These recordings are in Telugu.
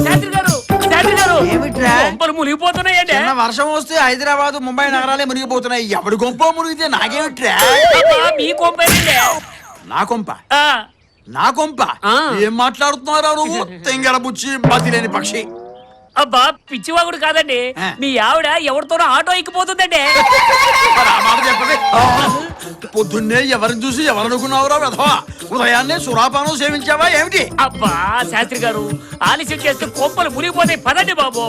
శాస్త్రి గారు శాస్త్రి గారు ఏమిట్రా? కొంపలు మునిగిపోతున్నాయండి. చిన్న వర్షం వస్తే హైదరాబాద్ ముంబై నగరాలే మునిగిపోతున్నాయి. ఎవడి గొంప మునిగితే నాకేమిట్రా? అబ్బా, మీ కొంపేనండి. నా కొంప ఆ, నా కొంప ఆ. ఏం మాట్లాడుతున్నారా నువ్వు? తెంగర బుచ్చి బతిలేని పక్షి. అబ్బా పిచ్చివాగుడు కాదండి. ఆ. మీ ఆవిడ ఎవరితోనో ఆటో ఎక్కిపోతుందండి. మరి ఆ మాట చెప్పవే. పొద్దున్నే ఎవరిని చూసి ఎవరనుకున్నావురా వెధవా? ఉదయాన్నే సురాపానం సేవించావా ఏమిటి? అబ్బా శాస్త్రి గారు ఆలస్యం చేస్తే కొంపలు మునిగిపోతాయి. పదండి బాబు.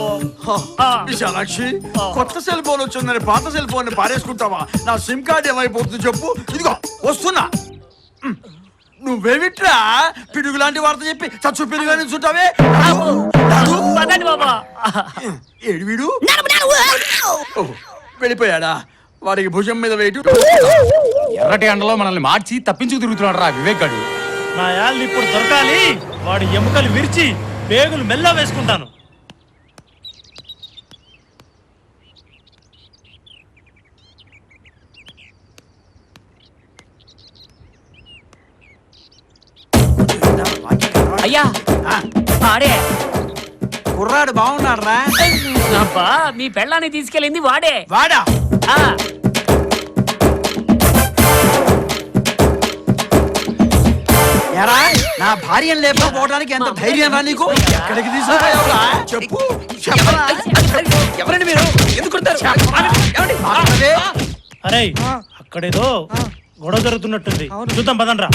ఆ. విశాలాక్షి, ఆ. కొత్త సెల్ ఫోన్ వచ్చిందని పాత సెల్ ఫోన్ ని పారేసుకుంటావా? నా సిమ్ కార్డ్ ఏమైపోతుంది చెప్పు. ఇదిగో వస్తున్నా. నువ్వేమిట్రా పిడుగు లాంటి వార్త చెప్పి చచ్చు పిడుగు నిల్చుంటావే? పదండి బాబా. ఏడు వీడు ఓహో, వెళ్ళిపోయాడా? వాడికి భుజం మీద వేయటు. ఎర్రటి ఎండలో మనల్ని మార్చి తప్పించుకు తిరుగుతున్నాడు రా వివేక్ గాడు. నా యాళ్ళు ఇప్పుడు దొరకాలి. వాడి ఎముకలు విరిచి పేగులు మెల్ల వేసుకుంటాను. అయ్యా ఆ, వాడే. కుర్రాడు బాగున్నాడు రా. అబ్బా మీ పెళ్ళాన్ని తీసుకెళ్ళింది వాడే. వాడా? ఆ ఎరా నా భార్యను లేకపోవడానికి ఎంత ధైర్యం రా నీకు? ఎక్కడికి తీసుకుపోయావురా? చెప్పు చెప్పరా? ఎవరండి మీరు? ఎందుకు కొడతారు? మాట్లాడవే. అరే అక్కడేదో గొడవ జరుగుతున్నట్టుంది. చూద్దాం పదండ్రా.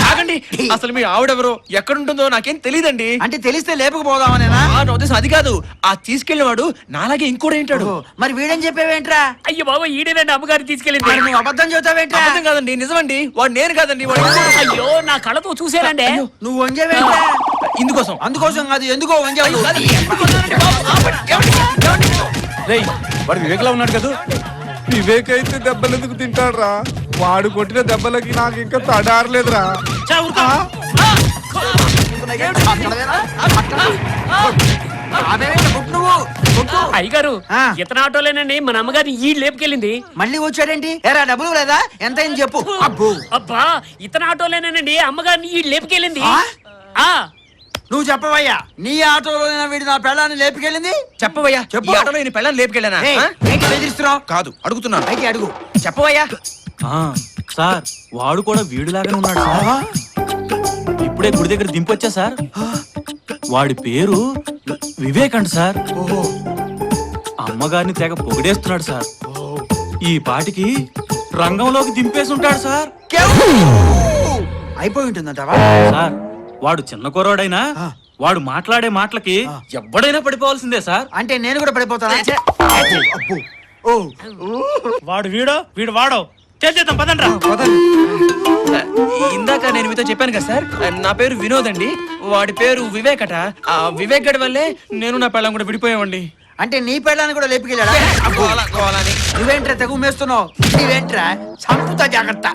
ఆగండి. అసలు మీ ఆవిడెవరో ఎక్కడుంటుందో నాకేం తెలియదండి. అంటే తెలిస్తే లేపుకుపోదామనేనా? నా ఉద్దేశం అది కాదు. ఆ తీసుకెళ్లినవాడు నాలాగే ఇంకోటి ఏంటాడు. ఓహో, మరి వీడని చెప్పేవేంట్రా? అయ్యో బాబా ఈడేనండి అమ్మగారు తీసుకెళ్ళింది. మరి నువ్వు అబద్ధం చెబుతావేంట్రా? అబద్ధం కాదండి, నిజమండి. వాడు నేను కాదండి, వాడు ఇంకోడు. అయ్యో నా కళ్ళతో చూసానండి. నువ్వు వంగేవేంట్రా? ఇందుకోసం అందుకోసం కాదు, ఎందుకో వంగావు. రేయ్ వాడు వివేక్ లో ఉన్నాడు కదా. వివేక్ అయితే దెబ్బలు ఎందుకు తింటాడ్రా? వాడు కొట్టిన దెబ్బలకి నాకు ఇంకా తడారలేదురా. చా, ఊరుకో. అయ్యగారు ఆ. ఇతను ఆటోలేనండి మన అమ్మగారిని ఈ లేపుకెళ్ళింది. మళ్ళీ వచ్చాడేంటి? ఎరా డబ్బులు లేదా? ఎంత అయింది చెప్పు. అబ్బో, అబ్బా ఇతను ఆటోలేనండి అమ్మగారిని ఈ లేపుకెళ్ళింది. ఆ? ఆ నువ్వు చెప్పవయ్యా. నీ ఆటోలో వీడు నా పెళ్ళాన్ని లేపుకెళ్ళింది? చెప్పవయ్యా. చెప్పు. ఈ ఆటోలో నేను పెళ్ళని లేపుకెళ్ళానా? ఏయ్, ఏంటి బెదిరిస్తున్నావు? కాదు, అడుగుతున్నాను. అయితే అడుగు. చెప్పవయ్యా. సార్ వాడు కూడా వీడిలాగానే ఉన్నాడు సార్. ఇప్పుడే గుడి దగ్గర దింపొచ్చా సార్. వాడి పేరు వివేక్ అంట సార్. ఓహో, అమ్మగారిని తెగ పొగిడేస్తున్నాడు సార్. ఈ పాటికి రంగంలోకి దింపేసి ఉంటాడు సార్. అయిపోయి ఉంటుందంటావా? సార్ వాడు చిన్న కుర్రాడైనా వాడు మాట్లాడే మాటలకి ఎవడైనా పడిపోవాల్సిందే సార్. అంటే నేను కూడా పడిపోతానా? అబ్బో, ఓ, వాడు వీడు వాడో చేద్దాం పదండ్రా. ఇందాక నేను మీతో చెప్పాను కదా సార్, నా పేరు వినోద్ అండి. వాడి పేరు వివేక్ అట. ఆ వివేక్ గడి వల్లే నేను నా పెళ్ళం కూడా విడిపోయామండి. అంటే నీ పెళ్ళాన్ని కూడా లేపుకెళ్ళాడా? గోలని. నువ్వేంట్రా తెగు మేస్తున్నావు? నీవేంట్రా సంపుతా జాగ్రత్త.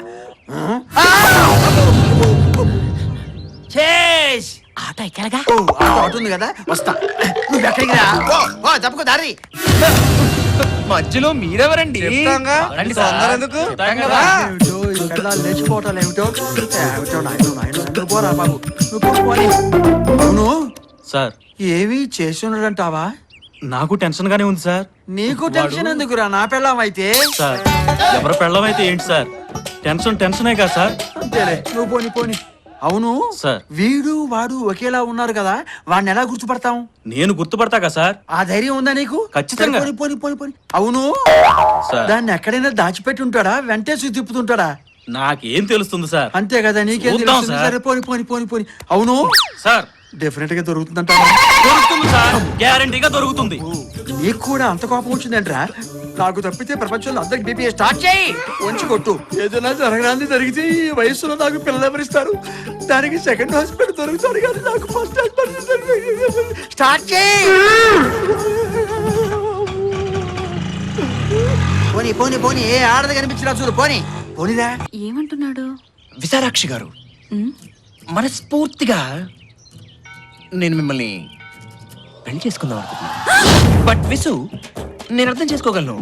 చేస్. ఆటో ఎక్కడగా? ఓ, ఆటో అటుంది కదా, వస్తా. నువ్వు ఎక్కడికి రా? ఓ తప్పుకో దారి. మధ్యలో మీరెవరండి? చెప్తాంగా. రండి సార్. తొందర ఎందుకు? ఏమిటో ఈ పెళ్ళాలు లేచిపోవటాలు ఏమిటో. ఏమిటో నాయనో పోరా బాబు. నువ్వు పోనీ. అవును, సార్ ఏవి చేసి ఉండడంటావా? నాకు టెన్షన్ గానే ఉంది సార్. నీకు టెన్షన్ ఎందుకురా? నా పెళ్ళాం అయితే. సార్ ఎవరి పెళ్ళం అయితే ఏంటి సార్, టెన్షనే కదా సార్. అంతేలే, నువ్వు పోని పోని. అవును సార్. వీడు వాడు ఒకేలా ఉన్నారు కదా, వాడిని ఎలా గుర్తుపడతాం? నేను గుర్తుపడతా కదా సార్. ఆ ధైర్యం ఉందా నీకు? ఖచ్చితంగా. పోని పోని పోని పోని. అవును సార్ దాన్ని ఎక్కడైనా దాచిపెట్టి ఉంటాడా, వెంటేసి తిప్పుతుంటాడా? నాకేం తెలుస్తుంది సార్. అంతే కదా, నీకేం చూద్దాం తెలుస్తుంది? సార్. సరే పోని పోని పోని పోని. అవును సార్ డెఫినెట్ గా దొరుకుతుందంట. దొరుకుతుంది సార్, గ్యారంటీగా దొరుకుతుంది. నీకు కూడా అంత కోపం వచ్చిందంట్రా? నాకు తప్పితే ప్రపంచంలో అందరికి బీపీ స్టార్ట్ చేయి, వంచి కొట్టు. ఏదైనా జరగడానికి జరిగితే ఈ వయసులో నాకు పిల్లలు ఎవరిస్తారు? దానికి సెకండ్ హాస్పిటల్ దొరుకుతాడు కానీ నాకు ఫస్ట్ హాస్పిటల్ స్టార్ట్ చేయి. పోనీ పోనీ పోనీ, ఏ ఆడది కనిపించినా చూడు. పోనీ పోనీరా. ఏమంటున్నాడు? విశాలాక్షి గారు, మనస్ఫూర్తిగా నేను మిమ్మల్ని పెళ్లి చేసుకుందాం అనుకుంటున్నాను. బట్ విసు, నేను అర్థం చేసుకోగలను.